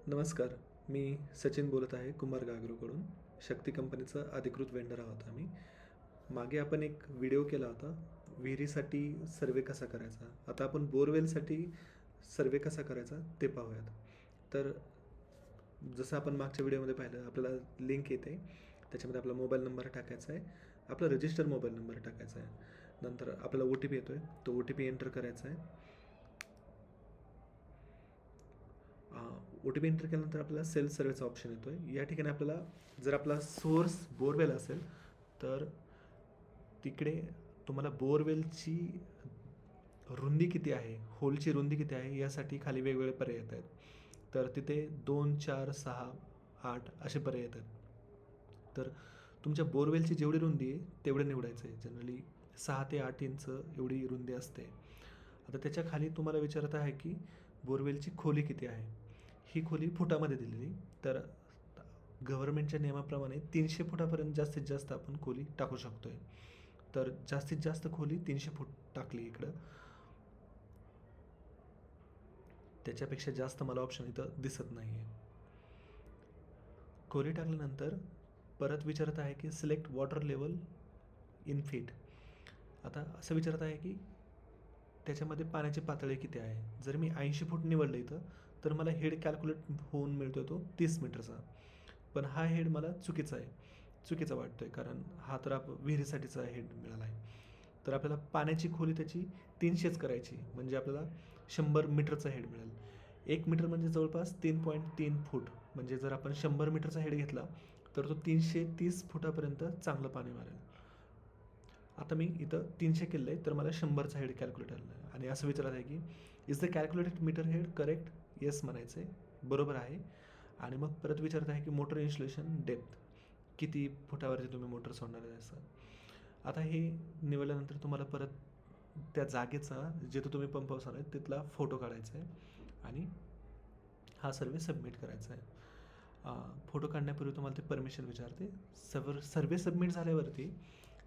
नमस्कार. मी सचिन बोलत आहे कुंभार गागरूकडून. शक्ती कंपनीचा अधिकृत वेंडर आहोत आम्ही. मागे आपण एक व्हिडिओ केला होता, विहिरीसाठी सर्व्हे कसा करायचा. आता आपण बोरवेलसाठी सर्व्हे कसा करायचा ते पाहूयात. तर जसं आपण मागच्या व्हिडिओमध्ये पाहिलं, आपल्याला लिंक येते. त्याच्यामध्ये आपला मोबाईल नंबर टाकायचा आहे, आपला रजिस्टर मोबाईल नंबर टाकायचा आहे. नंतर आपल्याला OTP येतो आहे, तो OTP एंटर करायचा आहे. OTP एंटर केल्यानंतर आपल्याला सेल्फ सर्व्हेचा ऑप्शन येतो आहे. या ठिकाणी आपल्याला जर आपला सोर्स बोरवेल असेल तर तिकडे तुम्हाला बोरवेलची रुंदी किती आहे, होलची रुंदी किती आहे, यासाठी खाली वेगवेगळे पर्याय येत आहेत. तर तिथे 2, 4, 6, 8 असे पर्याय येतात. तर तुमच्या बोरवेलची जेवढी रुंदी आहे तेवढे निवडायचं आहे. जनरली 6 ते 8 इंच एवढी रुंदी असते. आता त्याच्या खाली तुम्हाला विचारत आहे की बोरवेलची खोली किती आहे. ही खोली फुटामध्ये दिलेली. तर गव्हर्नमेंटच्या नियमाप्रमाणे 300 फुटापर्यंत जास्तीत जास्त आपण खोली टाकू शकतो आहे. तर जास्तीत जास्त खोली 300 फूट टाकली इकडं. त्याच्यापेक्षा जास्त मला ऑप्शन इथं दिसत नाही आहे. खोली टाकल्यानंतर परत विचारत आहे की select water level in feet. आता असं विचारत आहे की त्याच्यामध्ये पाण्याची पातळी किती आहे. जर मी 80 फूट निवडलं इथं तर मला हेड कॅल्क्युलेट होऊन मिळतो तो 30 मीटरचा. पण हा हेड मला चुकीचा वाटतो आहे, कारण हा तर विहिरीसाठीचा हेड मिळाला आहे. तर आपल्याला पाण्याची खोली त्याची 300च करायची, म्हणजे आपल्याला 100 मीटरचा हेड मिळेल. 1 मीटर म्हणजे जवळपास 3.3 फूट. म्हणजे जर आपण 100 मीटरचा हेड घेतला तर तो 330 फुटापर्यंत चांगलं पाणी मारेल. आता मी इथं 300 केलं आहे तर मला 100चा हेड कॅल्क्युलेट आलेला आहे. आणि असं विचारत आहे की is the calculated meter head correct. Yes म्हणायचं आहे, बरोबर आहे. आणि मग परत विचारत आहे की मोटर इन्स्टॉलेशन डेप्थ, किती फुटावरती तुम्ही मोटर सोडणार आहे असं. आता हे निवडल्यानंतर तुम्हाला परत त्या जागेचा, जिथं तुम्ही पंप बसवणार आहे तिथला फोटो काढायचा आहे आणि हा सर्वे सबमिट करायचा आहे. फोटो काढण्यापूर्वी तुम्हाला ते परमिशन विचारते. सर्वे सबमिट झाल्यावरती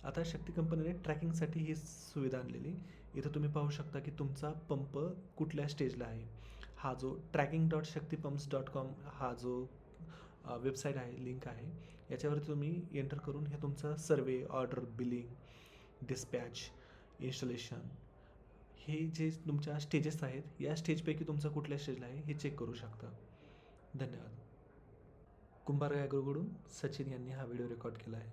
आता शक्ती कंपनीने ट्रॅकिंगसाठी ही सुविधा आणलेली. इथं तुम्ही पाहू शकता की तुमचा पंप कुठल्या स्टेजला आहे. हा जो tracking.shaktipumpscom हा जो वेबसाईट आहे, लिंक आहे, याच्यावरती तुम्ही एंटर करून हे तुमचा सर्वे, ऑर्डर, बिलिंग, डिस्पॅच, इन्स्टॉलेशन, हे जे तुमच्या स्टेजेस आहेत, या स्टेजपैकी तुमचा कुठल्या स्टेजला आहे हे चेक करू शकता. धन्यवाद. कुंभार ॲग्रोकडून सचिन यांनी हा व्हिडिओ रेकॉर्ड केला आहे.